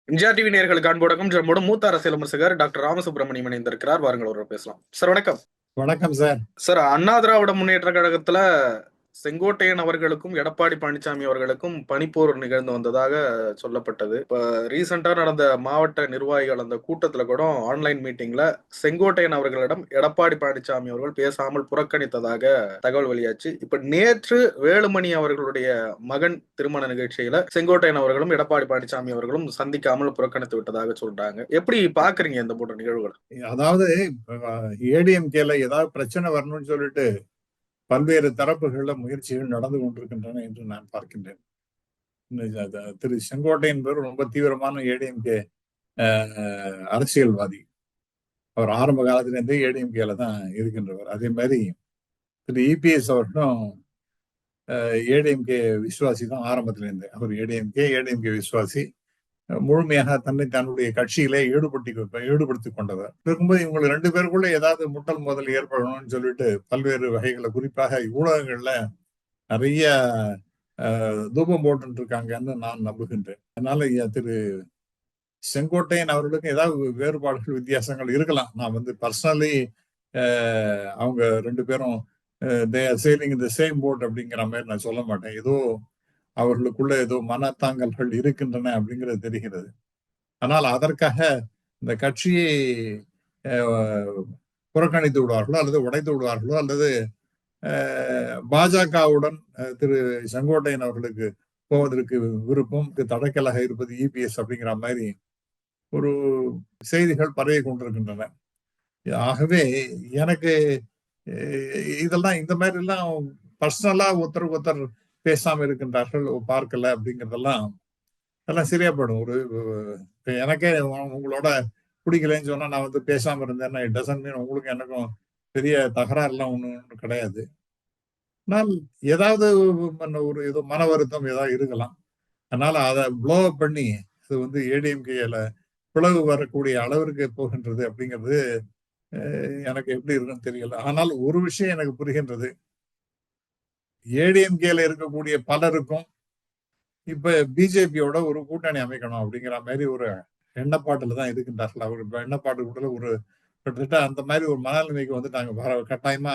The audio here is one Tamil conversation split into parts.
எம்ஜிஆர் டிவி நேயர்களுக்கு அன்போடக்கம். நம்மோட மூத்த அரசியல் விமர்சகர் டாக்டர் ராமசுப்ரமணியம் இணைந்திருக்கிறார். வாருங்கள் அவரோட பேசலாம். சார் வணக்கம். வணக்கம் சார். சார், அண்ணா திராவிட முன்னேற்ற கழகத்துல செங்கோட்டையன் அவர்களுக்கும் எடப்பாடி பழனிசாமி அவர்களுக்கும் பனிப்போர் நிகழ்ந்து வந்ததாக சொல்லப்பட்டது. இப்ப ரீசெண்டா நடந்த மாவட்ட நிர்வாகிகள் அந்த கூட்டத்துல கூட ஆன்லைன் மீட்டிங்ல செங்கோட்டையன் அவர்களிடம் எடப்பாடி பழனிசாமி அவர்கள் பேசாமல் புறக்கணித்ததாக தகவல் வெளியாச்சு. இப்ப நேற்று வேலுமணி அவர்களுடைய மகன் திருமண நிகழ்ச்சியில செங்கோட்டையன் அவர்களும் எடப்பாடி பழனிசாமி அவர்களும் சந்திக்காமல் புறக்கணித்து விட்டதாக சொல்றாங்க. எப்படி பாக்குறீங்க இந்த போன்ற நிகழ்வுகள்? அதாவது ஏடிஎம்கேல ஏதாவது பிரச்சனை வரணும்னு சொல்லிட்டு பல்வேறு தரப்புகள்ல முயற்சிகள் நடந்து கொண்டிருக்கின்றன என்று நான் பார்க்கின்றேன். திரு செங்கோட்டையன் பேர் ரொம்ப தீவிரமான ஏடிஎம்கே அரசியல்வாதி. அவர் ஆரம்ப காலத்திலிருந்தே ஏடிஎம்கேல தான் இருக்கின்றவர். அதே மாதிரி திரு இபிஎஸ் அவர்களும் ஏடிஎம்கே விசுவாசி தான் ஆரம்பத்திலிருந்து. அவர் ஏடிஎம்கே விசுவாசி. முழுமையாக தன்னுடைய கட்சியிலே ஈடுபடுத்திக் கொண்டவர் இருக்கும்போது இவங்க ரெண்டு பேருக்குள்ள ஏதாவது முட்டல் மோதல் ஏற்படணும்னு சொல்லிட்டு பல்வேறு வகைகளை, குறிப்பாக ஊடகங்கள்ல நிறைய தூபம் போட்டு இருக்காங்கன்னு நான் நம்புகின்றேன். அதனால திரு செங்கோட்டையன் அவர்களுக்கு ஏதாவது வேறுபாடுகள், வித்தியாசங்கள் இருக்கலாம். நான் பர்சனலி அவங்க ரெண்டு பேரும் சேலிங் இந்த சேம் போட் அப்படிங்கிற மாதிரி நான் சொல்ல மாட்டேன். ஏதோ அவர்களுக்குள்ள ஏதோ மனத்தாங்கல்கள் இருக்கின்றன அப்படிங்கிறது தெரிகிறது. ஆனால் அதற்காக இந்த கட்சியை புறக்கணித்து விடுவார்களோ அல்லது உடைத்து விடுவார்களோ அல்லது பாஜகவுடன் திரு செங்கோட்டையன் அவர்களுக்கு போவதற்கு விருப்பம், தடக்கலாக இருப்பது இபிஎஸ் அப்படிங்கிற மாதிரி ஒரு செய்திகள் பரவி கொண்டிருக்கின்றன. ஆகவே எனக்கு இதெல்லாம் இந்த மாதிரி எல்லாம் பர்சனலா ஒருத்தருக்கு ஒருத்தர் பேசாம இருக்கின்றார்கள், பார்க்கல அப்படிங்கறதெல்லாம் எல்லாம் சரியா போயிடும். எனக்கே உங்களோட பிடிக்கலன்னு சொன்னா நான் பேசாம இருந்தேன்னா இட் டசன்ட் மீன் உங்களுக்கு எனக்கும் பெரிய தகராறு எல்லாம் ஒண்ணு கிடையாது. ஆனால் ஏதாவது ஒரு ஏதோ மன வருத்தம் ஏதாவது இருக்கலாம். அதனால அதை ப்ளோ அப் பண்ணி அது ஏடிஎம்கேல பிளவு வரக்கூடிய அளவிற்கு போகின்றது அப்படிங்கிறது எனக்கு எப்படி இருக்குன்னு தெரியல. ஆனால் ஒரு விஷயம் எனக்கு புரிகின்றது. ஏடிஎம்கேல இருக்கக்கூடிய பலருக்கும் இப்ப பிஜேபியோட ஒரு கூட்டணி அமைக்கணும் அப்படிங்கிற மாதிரி ஒரு எண்ணப்பாட்டுல தான் இருக்கின்றார்கள். அவர் எண்ணப்பாட்டு கூட ஒரு கிட்டத்தட்ட அந்த மாதிரி ஒரு மனநிலைமைக்கு வந்துட்டாங்க. கட்டாயமா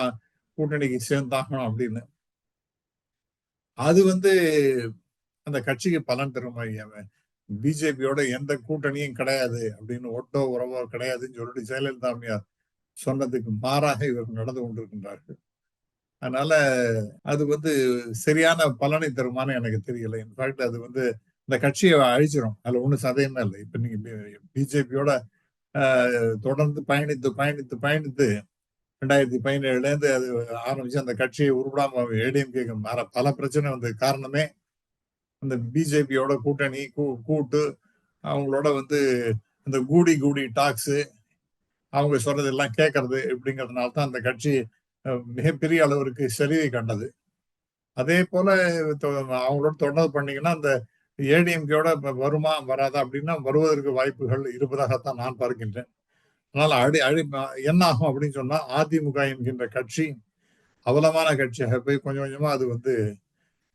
கூட்டணிக்கு சேர்ந்தாகணும் அப்படின்னு. அது அந்த கட்சிக்கு பலன் தரும். பிஜேபியோட எந்த கூட்டணியும் கிடையாது அப்படின்னு, ஒட்டோ உறவோ கிடையாதுன்னு சொல்லிட்டு ஜெயலலிதா அம்மையார் சொன்னதுக்கு மாறாக இவர்கள் நடந்து கொண்டிருக்கின்றார்கள். அதனால அது சரியான பலனை தருமான்னு எனக்கு தெரியல. இன்ஃபேக்ட் அது இந்த கட்சியை அழிச்சிடும். அதுல ஒண்ணும் சதயமே இல்லை. இப்ப நீங்க பிஜேபியோட தொடர்ந்து பயணித்து பயணித்து பயணித்து 2017 இருந்து அது ஆரம்பிச்சு அந்த கட்சியை உருப்படாம ஏடிஎம்கே பல பிரச்சனை காரணமே அந்த பிஜேபியோட கூட்டணி கூட்டு அவங்களோட இந்த கூடி டாக்ஸ் அவங்க சொல்றதெல்லாம் கேட்கறது இப்படிங்கிறதுனால தான் அந்த கட்சி மிகப்பெரிய அளவிற்கு சரிவை கண்டது. அதே போல அவங்களோட தொடர்ந்து பண்ணீங்கன்னா அந்த ஏடிஎம்கேயோட வருமா வராதா அப்படின்னா வருவதற்கு வாய்ப்புகள் இருப்பதாகத்தான் நான் பார்க்கின்றேன். அதனால என்ன ஆகும் அப்படின்னு சொன்னா, அதிமுக என்கின்ற கட்சி அவலமான கட்சியாக போய் கொஞ்சம் கொஞ்சமா அது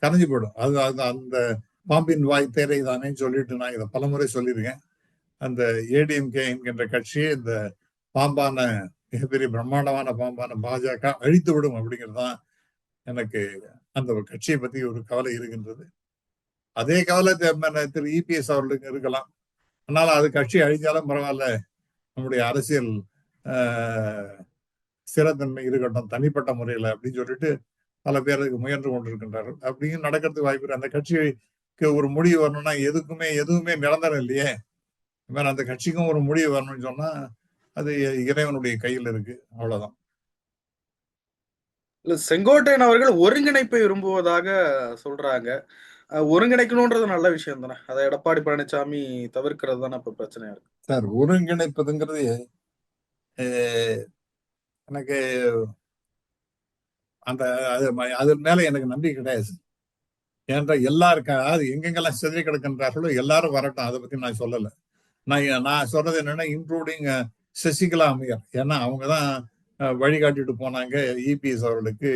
கரைஞ்சு போயிடும். அது அந்த பாம்பின் வாய் தேரை தானேன்னு சொல்லிட்டு நான் இதை பலமுறை சொல்லியிருக்கேன். அந்த ஏடிஎம்கே என்கின்ற கட்சியை இந்த பாம்பான மிகப்பெரிய பிரம்மாண்டமான பாம்பான பாஜக அழித்து விடும் அப்படிங்கிறது தான் எனக்கு அந்த கட்சியை பத்தி ஒரு கவலை இருக்கின்றது. அதே கவலை திரு இபிஎஸ் அவர்களுக்கு இருக்கலாம். அதனால அது கட்சி அழிஞ்சாலும் பரவாயில்ல, நம்முடைய அரசியல் ஸ்திரத்தன்மை இருக்கட்டும் தனிப்பட்ட முறையில அப்படின்னு சொல்லிட்டு பல பேருக்கு முயன்று கொண்டிருக்கின்றார்கள். அப்படியும் நடக்கிறதுக்கு வாய்ப்பு. அந்த கட்சிக்கு ஒரு முடிவு வரணும்னா எதுவுமே நிரந்தரம் இல்லையே. அந்த கட்சிக்கும் ஒரு முடிவு வரணும்னு சொன்னா அது இறைவனுடைய கையில் இருக்கு, அவ்வளவுதான். செங்கோட்டையன் அவர்கள் ஒருங்கிணைப்பை விரும்புவதாக சொல்றாங்க. ஒருங்கிணைக்கணும்ன்றது நல்ல விஷயம் தானே. அதை எடப்பாடி பழனிசாமி தவிர்க்கிறது தானே இப்ப பிரச்சனையா இருக்கு. சார், ஒருங்கிணைப்பதுங்கிறது எனக்கு அது மேல எனக்கு நம்பிக்கை கிடையாது. ஏன்ற எல்லாருக்கும் அது எங்கெங்கெல்லாம் சிதறி கிடக்கின்றார்களோ எல்லாரும் வரட்டும், அதை பத்தி நான் சொல்லல. நான் சொல்றது என்னன்னா, இன்க்ளூடிங் சசிகலா அம்மையார். ஏன்னா அவங்கதான் வழிகாட்டிட்டு போனாங்க இபிஎஸ் அவர்களுக்கு,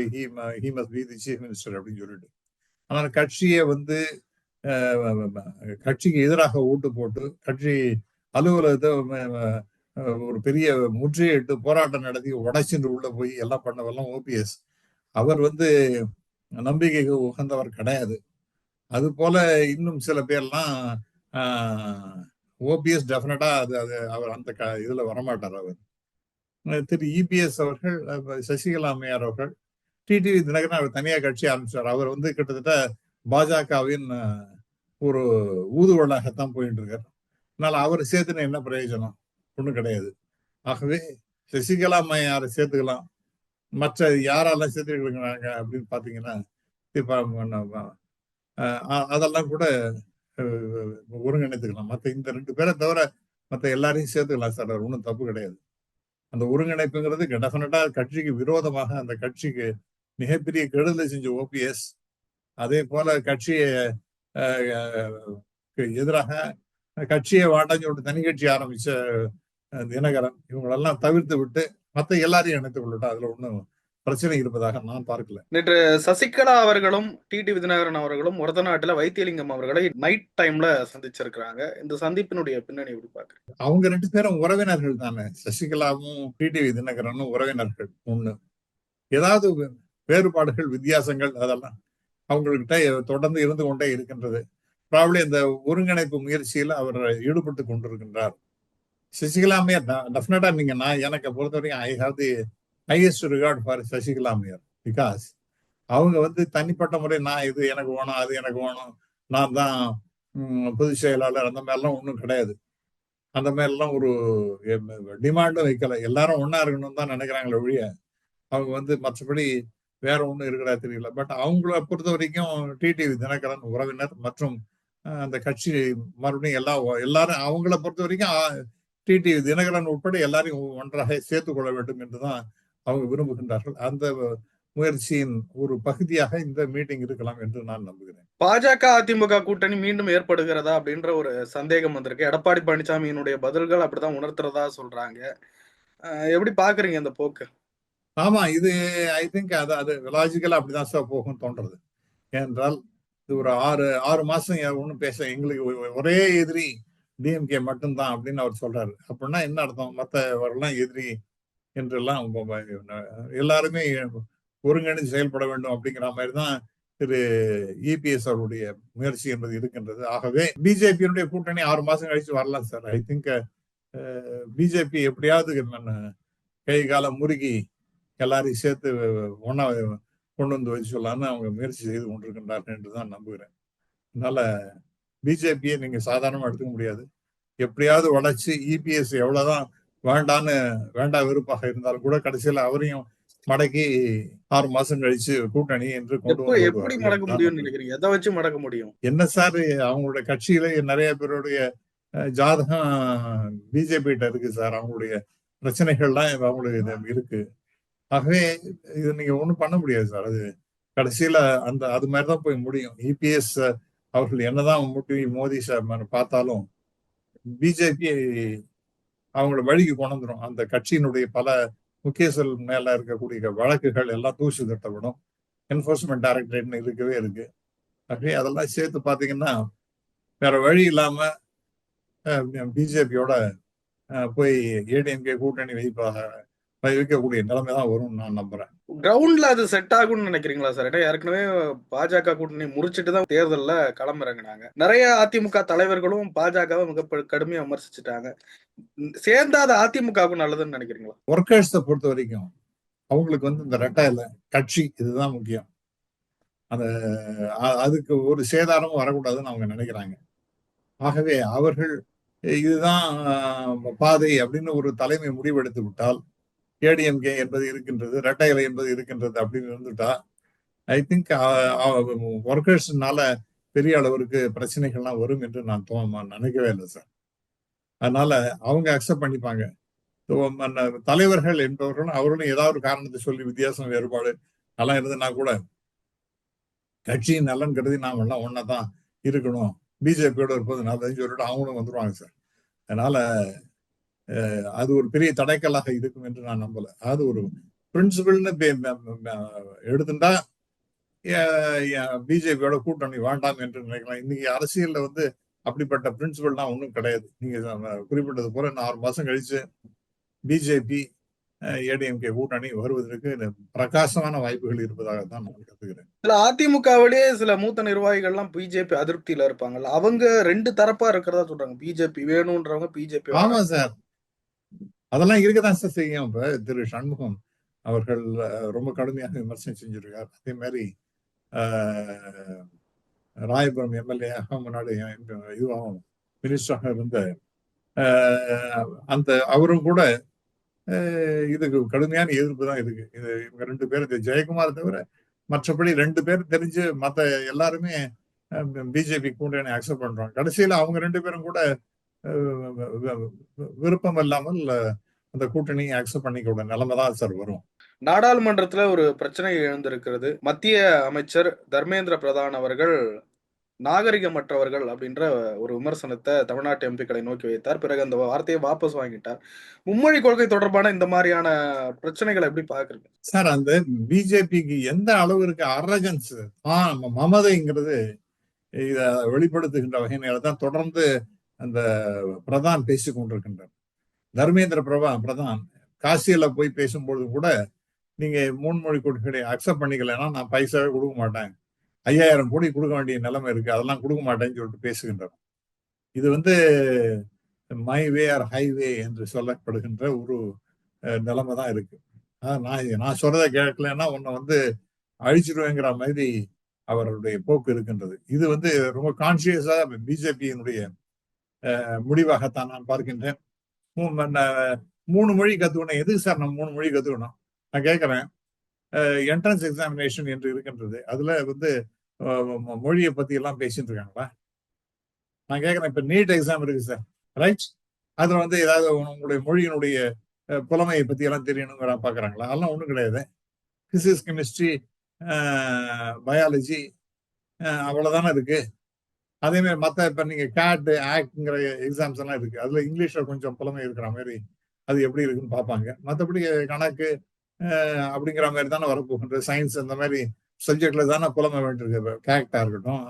he must be the chief minister அப்படின்னு சொல்லிட்டு. ஆனால் கட்சியை கட்சிக்கு எதிராக ஓட்டு போட்டு கட்சி அலுவலகத்தை ஒரு பெரிய முற்றுகையிட்டு போராட்டம் நடத்தி உடைச்சிட்டு உள்ள போய் எல்லாம் பண்ணவெல்லாம் ஓபிஎஸ். அவர் நம்பிக்கைக்கு உகந்தவர் கிடையாது. அது போல இன்னும் சில பேர்லாம் ஓபிஎஸ் டெஃபினட்டா அது அது அவர் அந்த இதுல வரமாட்டார். அவர் திரு இபிஎஸ் அவர்கள், சசிகலா அம்மையார் அவர்கள், டிடிவி தினகரன் அவர் தனியா கட்சி ஆரம்பிச்சார். அவர் கிட்டத்தட்ட பாஜகவின் ஒரு ஊதுவலாகத்தான் போயிட்டு இருக்கார். அதனால அவர் சேர்த்துன்னு என்ன பிரயோஜனம்? ஒண்ணும் கிடையாது. ஆகவே சசிகலா அம்மையாரை சேர்த்துக்கலாம். மற்ற யாரெல்லாம் சேர்த்துக்கிறாங்க அப்படின்னு பாத்தீங்கன்னா இப்ப அதெல்லாம் கூட ஒருங்கிணைத்துக்கலாம். மற்ற இந்த 2 பேரை தவிர மற்ற எல்லாரையும் சேர்த்துக்கலாம் சார். அது ஒன்றும் தப்பு கிடையாது. அந்த ஒருங்கிணைப்புங்கிறது டெஃபினட்டா கட்சிக்கு விரோதமாக அந்த கட்சிக்கு மிகப்பெரிய கெடுதலை செஞ்ச ஓபிஎஸ், அதே போல கட்சியை எதிராக கட்சியை வாட்டாஞ்சு விட்டு தனி கட்சி ஆரம்பிச்ச தினகரன், இவங்களெல்லாம் தவிர்த்து விட்டு மற்ற எல்லாரையும் இணைத்துக் கொள்ளட்டும். அதுல ஒன்றும் பிரச்சனை இருப்பதாக நான் பார்க்கல. நேற்று சசிகலா அவர்களும் டிடிவி தினகரன் அவர்களும் ஒரத்தநாட்டுல வைத்தியலிங்கம் அவர்களை நைட் டைம்ல சந்திச்சிருக்கிறாங்க. இந்த சந்திப்பினுடைய பின்னணி எப்படி பாக்குறீங்க? அவங்க 2 பேரும் உறவினர்கள் தானே. சசிகலாவும் டிடிவி தினகரனும் உறவினர்கள். ஒண்ணு, ஏதாவது வேறுபாடுகள், வித்தியாசங்கள் அதெல்லாம் அவங்ககிட்ட தொடர்ந்து இருந்து கொண்டே இருக்கின்றது. ப்ராப்ளி இந்த ஒருங்கிணைப்பு முயற்சியில் அவர் ஈடுபட்டு கொண்டிருக்கின்றார். சசிகலா அம்மையார் டெஃபினட்டா எனக்கு பொறுத்தவரைக்கும் I have the highest regard for Sasikala அம்மையார். பிகாஸ் அவங்க தனிப்பட்ட முறை நான் இது எனக்கு வேணும், அது எனக்கு வேணும், நான் தான் பொதுச் செயலாளர், அந்த மாதிரிலாம் ஒன்றும் கிடையாது. அந்த மாதிரிலாம் ஒரு டிமாண்டும் வைக்கல. எல்லாரும் ஒன்னா இருக்கணும்னு தான் நினைக்கிறாங்களே ஒழிய அவங்க மற்றபடி வேற ஒன்றும் இருக்கிறதா தெரியல. பட் அவங்கள பொறுத்த வரைக்கும் டிடிவி தினகரன் உறவினர் மற்றும் அந்த கட்சி மறுபடியும் எல்லாரும் அவங்கள பொறுத்த வரைக்கும் டிடிவி தினகரன் உட்பட எல்லாரையும் ஒன்றாக சேர்த்துக் கொள்ள வேண்டும் என்றுதான் அவங்க விரும்புகின்றார்கள். அந்த முயற்சியின் ஒரு பகுதியாக இந்த மீட்டிங் இருக்கலாம் என்று நான் நம்புகிறேன். பாஜக அதிமுக கூட்டணி மீண்டும் ஏற்படுகிறதா அப்படின்ற ஒரு சந்தேகம் வந்திருக்கு. எடப்பாடி பழனிசாமியினுடைய பதில்கள் அப்படிதான் உணர்த்துறதா சொல்றாங்க. எப்படி பாக்குறீங்க அந்த போக்கு? ஆமா, இது ஐ திங்க் அது லாஜிக்கலா அப்படிதான் சார் போகும் தோன்றது. ஏனென்றால் இது ஒரு 6 மாசம் ஒன்றும் எங்களுக்கு ஒரே எதிரி டிஎம்கே மட்டும்தான் அப்படின்னு அவர் சொல்றாரு. அப்படின்னா என்ன அர்த்தம்? மற்றவர்கள்லாம் எதிரி என்றெல்லாம் எல்லாருமே ஒருங்கிணைந்து செயல்பட வேண்டும் அப்படிங்கிற மாதிரி தான் திரு இபிஎஸ் அவருடைய முயற்சி என்பது இருக்கின்றது. ஆகவே பிஜேபியினுடைய கூட்டணி 6 மாசம் கழிச்சு வரலாம் சார். ஐ திங்க் பிஜேபி எப்படியாவது கை காலம் முறுகி எல்லாரையும் சேர்த்து ஒன்னா கொண்டு வந்து வச்சு சொல்லலாம்னு அவங்க முயற்சி செய்து கொண்டிருக்கின்றார்கள் என்றுதான் நம்புகிறேன். அதனால பிஜேபியை நீங்க சாதாரணமா எடுத்துக்க முடியாது. எப்படியாவது வளர்ச்சி இபிஎஸ் எவ்வளவுதான் வேண்டா வெறுப்பாக இருந்தாலும் கூட கடைசியில அவரையும் மடக்கி 6 மாசம் கழிச்சு கூட்டணி என்று கொண்டு எப்படி மடக்க முடியும் நினைக்கிறீங்க? எதை வச்சு மடக்க முடியும்? என்ன சார், அவங்களுடைய கட்சியில நிறைய பேருடைய ஜாதகம் பிஜேபி கிட்ட இருக்கு சார். அவங்களுடைய பிரச்சனைகள்லாம் அவங்களுக்கு இருக்கு. ஆகவே இது நீங்க ஒண்ணும் பண்ண முடியாது சார். அது கடைசியில அது மாதிரிதான் போய் முடியும். இபிஎஸ் அவர்கள் என்னதான் மோடி பார்த்தாலும் பிஜேபி அவங்கள வழிக்கு கொண்டு வந்துடும். அந்த கட்சியினுடைய பல முக்கியஸ்தல் மேல இருக்கக்கூடிய வழக்குகள் எல்லாம் தூசி தட்டப்படும். என்போர்ஸ்மெண்ட் டைரக்டரேட்னு இருக்கவே இருக்கு. ஆகவே அதெல்லாம் சேர்த்து பாத்தீங்கன்னா வேற வழி இல்லாம பிஜேபியோட போய் ஏடிஎம்கே கூட்டணி வைக்கக்கூடிய நிலைமை தான் வரும்னு நான் நம்புறேன். கிரவுண்ட்ல அது செட் ஆகும்னு நினைக்கிறீங்களா சார்? ஏன்னா ஏற்கனவே பாஜக கூட்டணி முறிச்சிட்டு தான் தேர்தல்ல களமிறங்கினாங்க. நிறைய அதிமுக தலைவர்களும் பாஜகவை மிக கடுமையா விமர்சிச்சுட்டாங்க. சேர்ந்தா அது அதிமுகவுக்கு நல்லதுன்னு நினைக்கிறீங்களா? ஒர்க்கர்ஸை பொறுத்த வரைக்கும் அவங்களுக்கு இந்த ரெட்டையில கட்சி இதுதான் முக்கியம். அதுக்கு ஒரு சேதாரமும் வரக்கூடாதுன்னு அவங்க நினைக்கிறாங்க. ஆகவே அவர்கள் இதுதான் பாதை அப்படின்னு ஒரு தலைமை முடிவெடுத்து விட்டால், ஏடிஎம்கே என்பது இருக்கின்றது, ரெட்டை இலை என்பது இருக்கின்றது அப்படின்னு இருந்துட்டா ஐ திங்க் ஒர்க்கர்ஸ்னால பெரிய அளவிற்கு பிரச்சனைகள்லாம் வரும் என்று நான் நினைக்கவே இல்லை சார். அதனால அவங்க அக்செப்ட் பண்ணிப்பாங்க. தலைவர்கள் என்பவர்களும் அவர்களும் ஏதாவது ஒரு காரணத்தை சொல்லி வித்தியாசம் வேறுபாடு எல்லாம் இருந்ததுன்னா கூட கட்சியின் நலன் கருதி நாம எல்லாம் ஒன்னாதான் இருக்கணும், பிஜேபியோட இருப்பது நல்லதுன்னு சொல்லிட்டு அவங்களும் வந்துருவாங்க சார். அதனால அது ஒரு பெரிய தடைக்கல்லாக இருக்கும் என்று நான் நம்பல. அது ஒரு பிரின்சிபல்னு எடுத்துட்டா பிஜேபியோட கூட்டணி வேண்டாம் என்று நினைக்கலாம். இன்னைக்கு அரசியல்ல வந்து அப்படிப்பட்ட பிரின்சிபல்லாம் ஒன்றும் கிடையாது. நீங்க குறிப்பிட்டது போல இன்னும் 6 மாசம் கழிச்சு பிஜேபி ஏடிஎம்கே கூட்டணி வருவதற்கு பிரகாசமான வாய்ப்புகள் இருப்பதாக தான் நான் கருதுகிறேன். இல்ல அதிமுகவிலேயே சில மூத்த நிர்வாகிகள்லாம் பிஜேபி அதிருப்தியில இருப்பாங்கல்ல, அவங்க 2 தரப்பா இருக்கிறதா சொல்றாங்க. பிஜேபி வேணும்ன்றவங்க, பிஜேபி ஆமா சார், அதெல்லாம் இருக்கதான் சார் செய்யும். இப்ப திரு சண்முகம் அவர்கள் ரொம்ப கடுமையாக விமர்சனம் செஞ்சிருக்கார். அதே மாதிரி ராயபுரம் எம்எல்ஏ முன்னாடி இதுவாகும் மினிஸ்டராக இருந்த அந்த அவரும் கூட இதுக்கு கடுமையான எதிர்ப்பு தான் இருக்கு. இது இவங்க 2 பேரும் ஜெயக்குமார் தவிர மற்றபடி 2 பேரும் தெரிஞ்சு மத்த எல்லாருமே பிஜேபி கூட்டணி அக்செப்ட் பண்றாங்க. கடைசியில அவங்க 2 பேரும் கூட விருப்பம் இல்லாமல் அந்த கூட்டணியை அக்செப்ட் பண்ணிக்க நிலைமை தான் சார் வரும். நாடாளுமன்றத்துல ஒரு பிரச்சனை எழுந்திருக்கிறது. மத்திய அமைச்சர் தர்மேந்திர பிரதான் அவர்கள் நாகரிகமற்றவர்கள் அப்படின்ற ஒரு விமர்சனத்தை தமிழ்நாட்டு எம்பிக்களை நோக்கி வைத்தார். பிறகு அந்த வார்த்தையை வாபஸ் வாங்கிட்டார். மும்மொழி கொள்கை தொடர்பான இந்த மாதிரியான பிரச்சனைகளை எப்படி பாக்குறீங்க சார்? அந்த பிஜேபிக்கு எந்த அளவிற்கு அரகன்ஸ் மமதைங்கிறது இத வெளிப்படுத்துகின்ற வகையில தான் தொடர்ந்து அந்த பிரதான் பேசிக் கொண்டிருக்கின்றார். தர்மேந்திர பிரதான் காசியில போய் பேசும்பொழுது கூட நீங்க முன்மொழி கொள்கையை அக்செப்ட் பண்ணிக்கலன்னா நான் பைசாவே கொடுக்க மாட்டேன், 5000 கோடி கொடுக்க வேண்டிய நிலைமை இருக்கு, அதெல்லாம் கொடுக்க மாட்டேன்னு சொல்லிட்டு பேசுகின்றார். இது வந்து மை வே ஆர் ஹைவே என்று சொல்லப்படுகின்ற ஒரு நிலைமை தான் இருக்கு. நான் சொல்றதை கேட்கலன்னா உன்னை வந்து அழிச்சிடுவேங்கிற மாதிரி அவருடைய போக்கு இருக்கின்றது. இது வந்து ரொம்ப கான்சியஸா பிஜேபியினுடைய முடிவாகத்தான் நான் பார்க்கின்றேன். 3 மொழி கத்துக்கணும். எதுக்கு சார் நம்ம 3 மொழி கத்துக்கணும்? நான் கேட்கிறேன். என்ட்ரன்ஸ் எக்ஸாமினேஷன் என்று இருக்கின்றது, அதுல வந்து மொழியை பத்தி எல்லாம் பேசிட்டு இருக்காங்களா? நான் கேட்கிறேன். இப்ப நீட் எக்ஸாம் இருக்கு சார், ரைட்? அதுல வந்து ஏதாவது உங்களுடைய மொழியினுடைய புலமையை பத்தி எல்லாம் தெரியணுங்கிற பாக்குறாங்களா? அதெல்லாம் ஒண்ணும் கிடையாது. பிசிக்ஸ், கெமிஸ்ட்ரி, பயாலஜி அவ்வளவுதானே இருக்கு. அதே மாதிரி மத்த இப்ப நீங்க கேட் ஆக்ட்ங்கிற எக்ஸாம்ஸ் எல்லாம் இருக்கு, அதுல இங்கிலீஷ்ல கொஞ்சம் புலமை இருக்கிற மாதிரி அது எப்படி இருக்குன்னு பார்ப்பாங்க. மற்றபடி கணக்கு அப்படிங்கிற மாதிரி தானே வரப்போகின்ற சயின்ஸ் அந்த மாதிரி சப்ஜெக்ட்ல தானே புலமை வேண்டியிருக்கு. கேக்டா இருக்கட்டும்,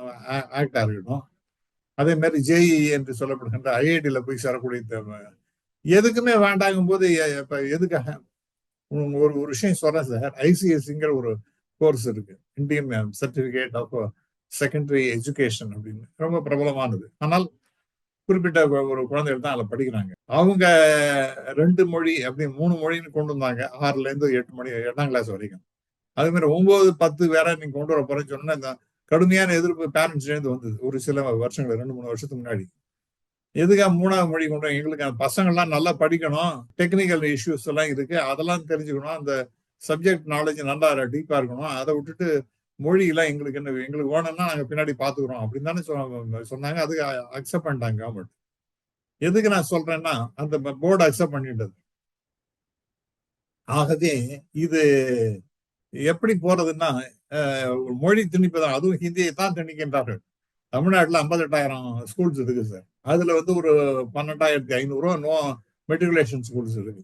ஆக்டா இருக்கட்டும். அதே மாதிரி ஜேஇ என்று சொல்லப்படுகின்ற ஐஐடியில போய் சேரக்கூடிய எதுக்குமே வேண்டாங்கும் போது இப்ப எதுக்காக? ஒரு விஷயம் சொல்றேன் சார். ஐசிஎஸ்சிங்கிற ஒரு கோர்ஸ் இருக்கு, Indian certificate of secondary education அப்படின்னு, ரொம்ப பிரபலமானது. ஆனால் குறிப்பிட்ட ஒரு குழந்தைகள் தான் அதில் படிக்கிறாங்க. அவங்க 2 மொழி அப்படி 3 மொழின்னு கொண்டு வந்தாங்க 6ல இருந்து 8ஆம் கிளாஸ் வரைக்கும். அதே மாதிரி 9, 10 வேற நீங்க கொண்டு வர போறேன்னு சொன்னா இந்த கடுமையான எதிர்ப்பு பேரண்ட்ஸ்ல இருந்து வந்தது ஒரு சில வருஷங்கள், 2-3 வருஷத்துக்கு முன்னாடி. எதுக்காக 3ஆவது மொழி கொண்டு? எங்களுக்கு அந்த பசங்கள்லாம் நல்லா படிக்கணும், டெக்னிக்கல் இஷ்யூஸ் எல்லாம் இருக்கு, அதெல்லாம் தெரிஞ்சுக்கணும், அந்த சப்ஜெக்ட் நாலேஜ் நல்லா டீப்பா இருக்கணும், அதை விட்டுட்டு மொழி எல்லாம் எங்களுக்கு என்ன, எங்களுக்கு வேணும்னா நாங்க பின்னாடி பாத்துக்கிறோம் அப்படின்னு தானே சொன்னாங்க. அதுக்கு அக்செப்ட் பண்ணிட்டாங்க கவர்மெண்ட். எதுக்கு நான் சொல்றேன்னா அந்த போர்டு அக்செப்ட் பண்ணிட்டது. ஆகவே இது எப்படி போறதுன்னா மொழி திணிப்பு தான். அதுவும் ஹிந்தியை தான் திணிக்கின்றார்கள். தமிழ்நாட்டுல 58,000 ஸ்கூல்ஸ் இருக்கு சார். அதுல வந்து ஒரு 12,500 நோ மெட்ரிகுலேஷன் ஸ்கூல்ஸ் இருக்கு.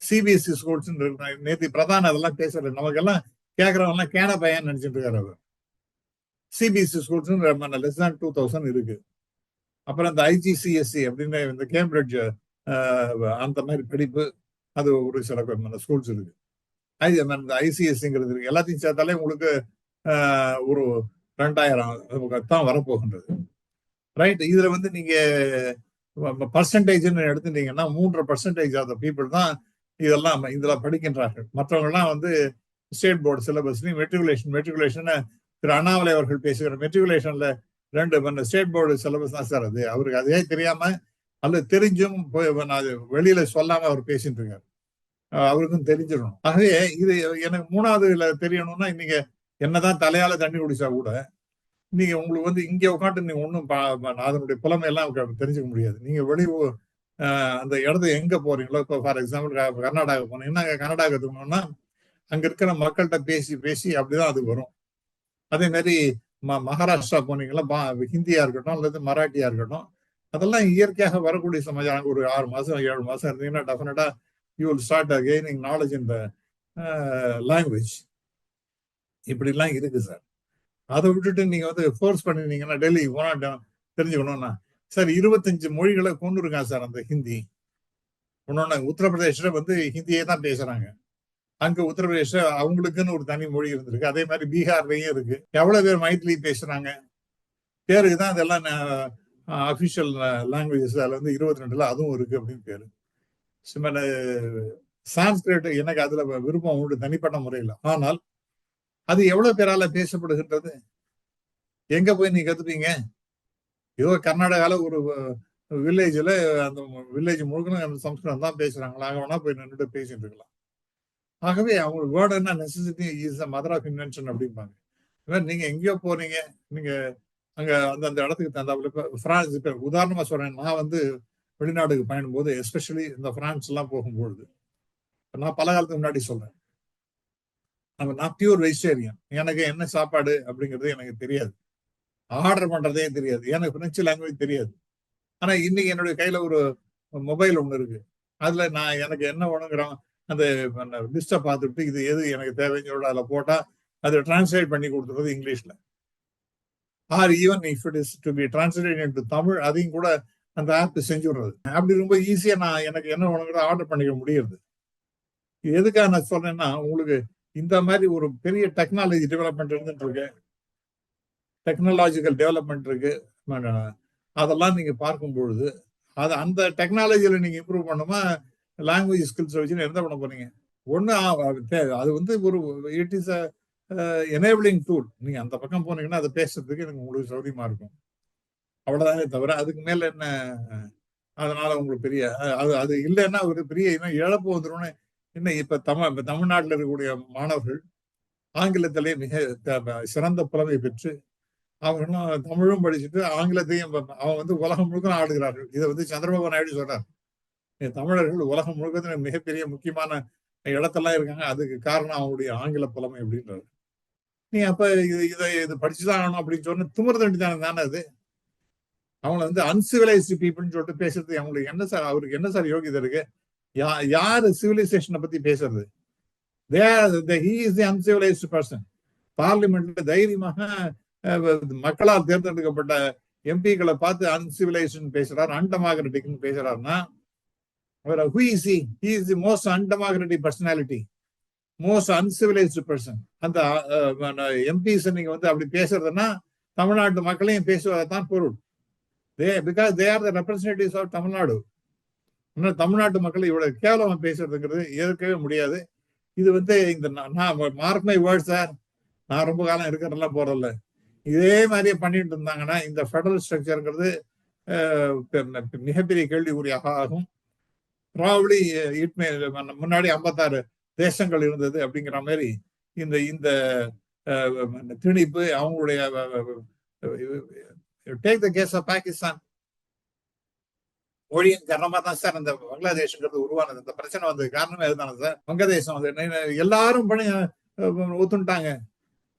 சிபிஎஸ்இ ஸ்கூல்ஸ் இருக்கு. நேற்று பிரதான அதெல்லாம் பேசுறது நமக்கு எல்லாம் கேட்கறவங்க கேன பையன் நினைச்சிட்டு இருக்காரு அவர். சிபிஎஸ்இ ஸ்கூல்ஸ் லெஸ் தான் 2000 இருக்கு. அப்புறம் இந்த ஐஜிசிஎஸ்சி அப்படின்னு இந்த கேம்பிரிட்ஜ் அந்த மாதிரி படிப்பு, அது ஒரு சில ஸ்கூல்ஸ் இருக்கு. இந்த ஐசிஎஸ்சிங்கிறது இருக்கு. எல்லாத்தையும் சேர்த்தாலே உங்களுக்கு ஒரு 2000 தான் வரப்போகின்றது, ரைட்? இதுல வந்து நீங்க பர்சன்டேஜ்னு எடுத்துட்டீங்கன்னா 3% ஆஃப் த பீப்புள் தான் இதெல்லாம் இதுல படிக்கின்றார்கள். மற்றவங்க எல்லாம் வந்து state board சிலபஸ்லயும் matriculation Thiru Annamalai அவர்கள் பேசுகிற மெட்ரிகுலேஷன்ல 2 ஸ்டேட் போர்டு சிலபஸ் தான் சார் அது. அவருக்கு அதே தெரியாம அல்லது தெரிஞ்சும் வெளியில சொல்லாம அவர் பேசிட்டு இருக்காரு. அவருக்கும் தெரிஞ்சிடணும். ஆகவே இது எனக்கு 3ஆவதுல தெரியணும்னா நீங்க என்னதான் தலையால தண்ணி குடிச்சா கூட நீங்க உங்களுக்கு வந்து இங்க உட்காந்து நீங்க ஒன்றும் அதனுடைய புலமை எல்லாம் தெரிஞ்சுக்க முடியாது. நீங்க வெளி அந்த இடத்த எங்க போறீங்களோ, இப்போ ஃபார் எக்ஸாம்பிள் கர்நாடகா போனீங்கன்னா கன்னடா கத்துக்கணும்னா அங்க இருக்கிற மக்கள்கிட்ட பேசி பேசி அப்படிதான் அது வரும். அதே மாதிரி மகாராஷ்டிரா போனீங்கன்னா ஹிந்தியா இருக்கட்டும் அல்லது மராட்டியா இருக்கட்டும், அதெல்லாம் இயற்கையாக வரக்கூடிய சமாச்சாரம். ஒரு 6 மாசம் 7 மாசம் இருந்தீங்கன்னா டெஃபினட்டா you will start gaining knowledge in the language. இப்படிலாம் இருக்கு சார். அதை விட்டுட்டு நீங்க வந்து ஃபோர்ஸ் பண்ணிருந்தீங்கன்னா டெல்லி போனா தெரிஞ்சுக்கணும்னா சார் 25 மொழிகளை கொண்டு இருக்கான் சார் அந்த ஹிந்தி. இன்னொன்னு உத்தரப்பிரதேஷ்ல வந்து ஹிந்தியே தான் பேசுறாங்க. அங்க உத்தரப்பிரதேச அவங்களுக்குன்னு ஒரு தனி மொழி இருந்திருக்கு. அதே மாதிரி பீகார்லயும் இருக்கு. எவ்வளவு பேர் மைத்திலி பேசுறாங்க? பேருக்கு தான் அதெல்லாம் அபிஷியல் லாங்குவேஜஸ். அதுல வந்து 22ல அதுவும் இருக்கு அப்படின்னு பேரு. சான்ஸ்கிரிட் எனக்கு அதுல விருப்பம் உண்டு தனிப்பட்ட முறையில். ஆனால் அது எவ்வளவு பேரால பேசப்படுகின்றது? எங்க போய் நீ கத்துப்பீங்க? ஏதோ கர்நாடகால ஒரு வில்லேஜ்ல அந்த வில்லேஜ் முழுக்க அந்த சம்ஸ்கிருதம் தான் பேசுறாங்களா? அங்க வேணா போய் நின்றுட்டு பேசிட்டு இருக்கலாம். ஆகவே அவங்க வேர்டு என்ன necessity is the mother of invention அப்படிம்பாங்க. நீங்க எங்கேயோ போறீங்க, நீங்க அங்க அந்த இடத்துக்கு தந்தாப்புல இப்ப பிரான்ஸ், இப்ப உதாரணமா சொல்றேன், நான் வந்து வெளிநாடுக்கு பயணம் போது எஸ்பெஷலி இந்த பிரான்ஸ் எல்லாம் போகும்பொழுது, நான் பல காலத்துக்கு முன்னாடி சொல்றேன், நான் பியூர் வெஜிடேரியன். எனக்கு என்ன சாப்பாடு அப்படிங்கிறது எனக்கு தெரியாது. ஆர்டர் பண்றதே தெரியாது. எனக்கு பிரெஞ்சு லாங்குவேஜ் தெரியாது. ஆனா இன்னைக்கு என்னுடைய கையில ஒரு மொபைல் ஒண்ணு இருக்கு. அதுல நான் எனக்கு என்ன வேணுங்கிறோம் அந்த லிஸ்ட பார்த்துட்டு இது எது எனக்கு தேவைன்னு சொல்லி அதுல போட்டா அதை டிரான்ஸ்லேட் பண்ணி கொடுத்துறது இங்கிலீஷ்ல. Or even if it is to be translate into Tamil, அதையும் கூட அந்த ஆப் செஞ்சு விடுறது. அப்படி ரொம்ப ஈஸியா நான் எனக்கு என்ன வேணுங்கிறத ஆர்டர் பண்ணிக்க முடியுது. எதுக்காக நான் சொல்றேன்னா, உங்களுக்கு இந்த மாதிரி ஒரு பெரிய டெக்னாலஜி டெவலப்மெண்ட் இருந்துட்டு இருக்கு, டெக்னாலஜிக்கல் டெவலப்மெண்ட் இருக்கு. அதெல்லாம் நீங்க பார்க்கும் பொழுது அந்த டெக்னாலஜியில நீங்க இம்ப்ரூவ் பண்ணுமா, லாங்குவேஜ் ஸ்கில்ஸ் வச்சு என்ன பண்ண போறீங்க? ஒண்ணு அது வந்து ஒரு இட் இஸ் எனேபிளிங் டூல். நீங்க அந்த பக்கம் போனீங்கன்னா அதை பேசுறதுக்கு எனக்கு உங்களுக்கு சௌரியமா இருக்கும். அவ்வளவுதானே தவிர அதுக்கு மேல என்ன அதனால உங்களுக்கு பெரிய அது இல்லைன்னா ஒரு பெரிய இழப்பு வந்துடும். இன்னும் இப்ப தமிழ்நாட்டில் இருக்கக்கூடிய மாணவர்கள் ஆங்கிலத்திலேயே மிக சிறந்த புலமை பெற்று அவர்களும் தமிழும் படிச்சுட்டு ஆங்கிலத்தையும் அவன் வந்து உலகம் முழுக்க ஆடுகிறார்கள். இதை வந்து சந்திரபாபு நாயுடு சொல்றார், தமிழர்கள் உலகம் முழுக்க மிகப்பெரிய முக்கியமான இடத்தெல்லாம் இருக்காங்க, அதுக்கு காரணம் அவங்களுடைய ஆங்கில புலமை அப்படின்றாரு. நீ அப்ப இது படிச்சுதான் ஆகணும் அப்படின்னு சொன்ன திமிர்தண்டி தானே அது. அவங்களை வந்து அன்சிவிலைஸ்டு பீப்புள்னு சொல்லிட்டு பேசுறது அவங்களுக்கு என்ன சார், அவருக்கு என்ன சார் யோகிதை இருக்கு? யாரு சிவிலைசேஷனை பத்தி பேசுறது? he is the uncivilized person. பார்லிமெண்ட்ல தைரியமாக மக்களால் தேர்ந்தெடுக்கப்பட்ட எம்பிக்களை பார்த்து அன்சிவிலைஸ்ட் பேசுறாரு, undemocratic பேசுறாருன்னா who is he? He is the most undemocratic personality, most uncivilized person. அந்த எம்பிஸ் நீங்க வந்து அப்படி பேசுறதுன்னா தமிழ்நாட்டு மக்களையும் பேசுவதான் பொருள். because they are the representatives of Tamil Nadu. தமிழ்நாட்டு மக்களை இவ்வளவு கேவலமா பேசுறதுங்கிறது ஏற்கவே முடியாது. இது வந்து இந்த மார்க் மை வேர்ட் சார், நான் ரொம்ப காலம் இருக்கிறதெல்லாம் போறதில்ல. இதே மாதிரியே பண்ணிட்டு இருந்தாங்கன்னா இந்த ஃபெடரல் ஸ்ட்ரக்சர்ங்கிறது மிகப்பெரிய கேள்விக்குறியாக ஆகும். ப்ராபப்லி முன்னாடி 56 தேசங்கள் இருந்தது அப்படிங்கிற மாதிரி இந்த இந்த திணிப்பு அவங்களுடைய take the case of Pakistan. மொழியின் காரணமா தான் சார் இந்த பங்களாதேஷ்ங்கிறது உருவானது. இந்த பிரச்சனை வந்தது காரணமே அதுதானே சார். வங்கதேசம் வந்து எல்லாரும் பண்ணி ஒத்துட்டாங்க.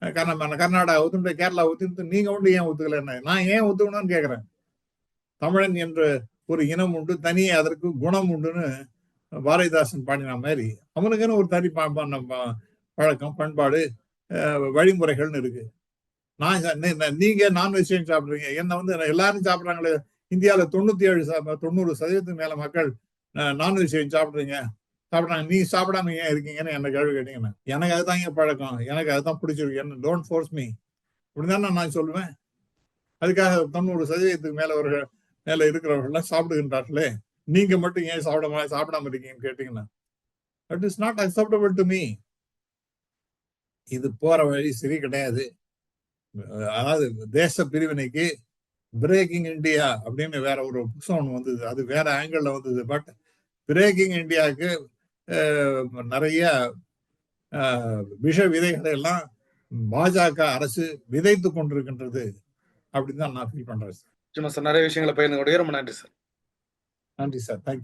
கர்நாடகா ஒத்துட்டு, கேரளா ஒத்துட்டு, நீங்க ஒன்று ஏன் ஒத்துக்கல? நான் ஏன் ஒத்துக்கணும்னு கேட்கிறேன். தமிழன் என்ற ஒரு இனம் உண்டு, தனியே அதற்கு குணம் உண்டுன்னு பாரதிதாசன் பாடின மாதிரி அவனுக்குன்னு ஒரு தனி பழக்கம், பண்பாடு, வழிமுறைகள்னு இருக்கு. நீங்க நான்வெஜிடேரியன் சாப்பிடுறீங்க, என்ன வந்து எல்லாரும் சாப்பிடுறாங்களே. இந்தியாவில் 90% மேல மக்கள் நான்வெஜிடேரியன் சாப்பிடுறாங்க. நீ சாப்பிடாம ஏன் இருக்கீங்கன்னு என்ன கேள்வி கேட்டீங்கன்னா, எனக்கு அதுதான் பழக்கம், எனக்கு அதுதான் பிடிச்சிருக்கு, என்ன டோன்ட் ஃபோர்ஸ் மீ அப்படிதானே நான் சொல்லுவேன். அதுக்காக 90% மேல இருக்கிறவர்கள் சாப்பிடுகின்றார்களே, நீங்க மட்டும் ஏன் சாப்பிடாம இருக்கீங்கன்னு கேட்டீங்கன்னா, that is not acceptable to me. இது போற வழி சரி கிடையாது. அதாவது தேச பிரிவினைக்கு பிரேக்கிங் இந்தியா அப்படின்னு வேற ஒரு புத்தகம் ஒன்று வந்தது, அது வேற ஆங்கிள் வந்தது. பட் பிரேக்கிங் இந்தியாவுக்கு நிறைய விஷ விதைகளை எல்லாம் பாஜக அரசு விதைத்து கொண்டிருக்கின்றது அப்படின்னு தான் நான் ஃபீல் பண்றேன் சார். நிறைய விஷயங்களை பகிர்ந்து ரொம்ப நன்றி சார். நன்றி சார், தேங்க்யூ.